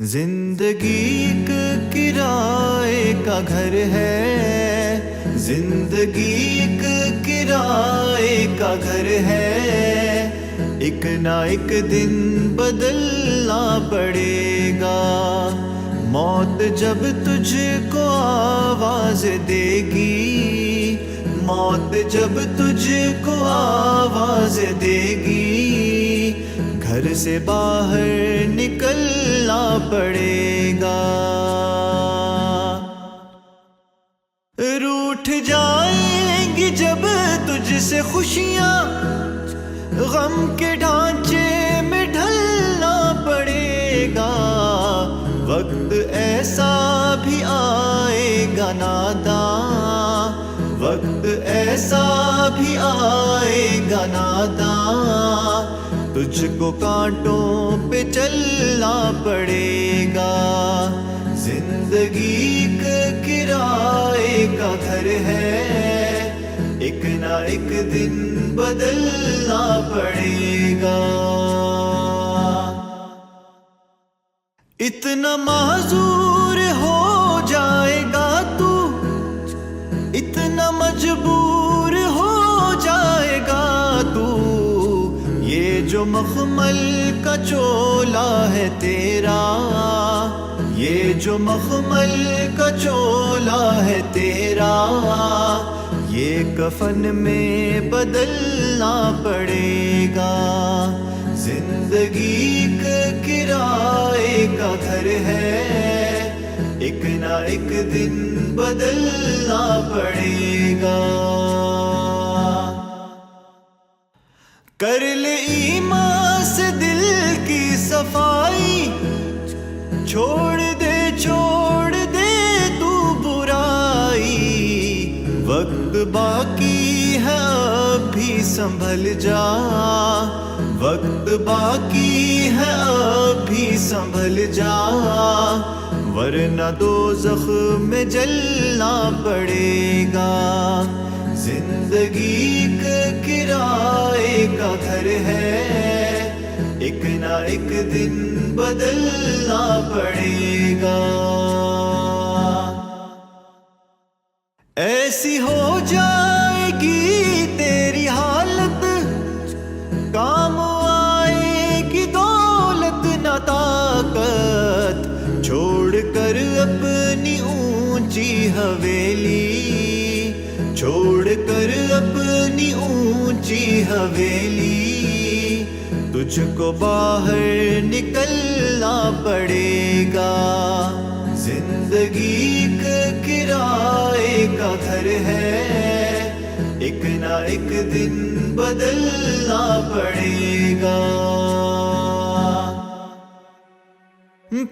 زندگی ایک کرائے کا گھر ہے، زندگی ایک کرائے کا گھر ہے، ایک نہ ایک دن بدلنا پڑے گا۔ موت جب تجھ کو آواز دے گی، موت جب تجھ کو آواز دے گی، گھر سے باہر نکلنا پڑے گا۔ روٹھ جائیں گی جب تجھ سے خوشیاں، غم کے ڈھانچے میں ڈھلنا پڑے گا۔ وقت ایسا بھی آئے گا ناداں، وقت ایسا بھی آئے گا ناداں، تجھ کو کانٹوں پہ چلنا پڑے گا۔ زندگی ایک کرائے کا گھر ہے، ایک نہ ایک دن بدلنا پڑے گا۔ اتنا معذور ہو جائے گا تو، اتنا مجبور ہو جائے گا تو، یہ جو مخمل کا چولا ہے تیرا، یہ جو مخمل کا چولا ہے تیرا، یہ کفن میں بدلنا پڑے گا۔ زندگی ایک کرائے کا گھر ہے، ایک نہ ایک دن بدلنا پڑے گا۔ کر لے ایمان سے دل کی صفائی، چھوڑ دے تو برائی، وقت باقی ہے اب بھی سنبھل جا، وقت باقی ہے اب بھی سنبھل جا، ورنہ دوزخ میں جلنا پڑے گا۔ زندگی ایک کرائے کا گھر ہے، ایک نہ ایک دن بدلنا پڑے گا۔ ایسی ہو جائے گی تیری حالت، کام آئے گی دولت نہ طاقت، چھوڑ کر اپنی اونچی حویلی، چھوڑ کر اپنی اونچی حویلی، تجھ کو باہر نکلنا پڑے گا۔ زندگی ایک کرائے کا گھر ہے، ایک نہ ایک دن بدلنا پڑے گا۔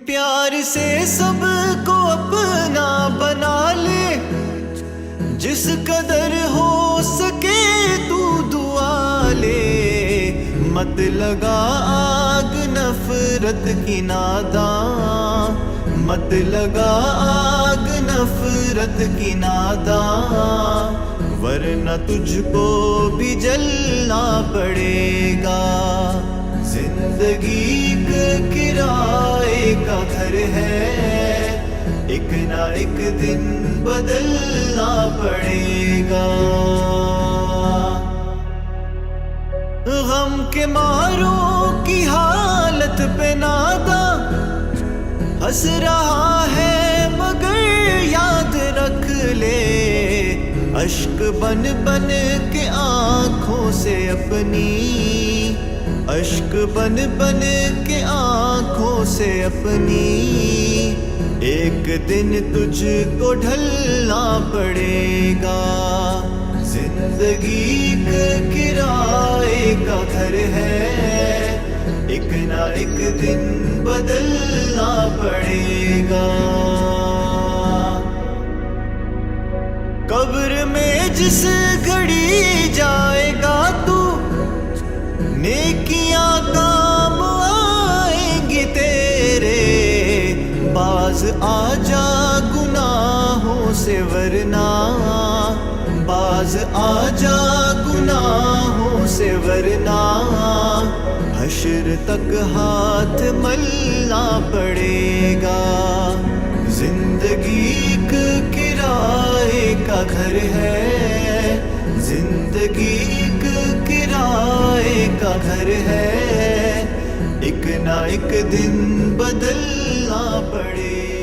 پیار سے سب کو اپنا بنا لے، جس قدر ہو سکے تو دعا لے، مت لگا آگ نفرت کی ناداں، مت لگا آگ نفرت کی ناداں، ورنہ تجھ کو بھی جلنا پڑے گا۔ زندگی ایک کرائے کا گھر ہے، ایک نہ ایک دن بدلنا پڑے گا۔ غم کے ماروں کی حالت پہ ناداں ہنس رہا ہے مگر یاد رکھ لے، اشک بن بن کے آنکھوں سے اپنی، اشک بن بن کے آنکھوں سے اپنی، ایک دن تجھ کو ڈھلنا پڑے گا۔ زندگی ایک کرائے کا گھر ہے، ایک نہ ایک دن بدلنا پڑے گا۔ قبر میں جس گھڑی جائے گا تو، نیکیاں کام آئیں گی تیرے، باز آ جا گناہوں سے ورنہ، باز آ جا گناہوں سے ورنہ، حشر حشر تک ہاتھ ملنا پڑے گا. زندگی ایک کرائے کا گھر ہے، زندگی ایک کرائے کا گھر ہے، ایک نہ ایک دن بدلنا پڑے.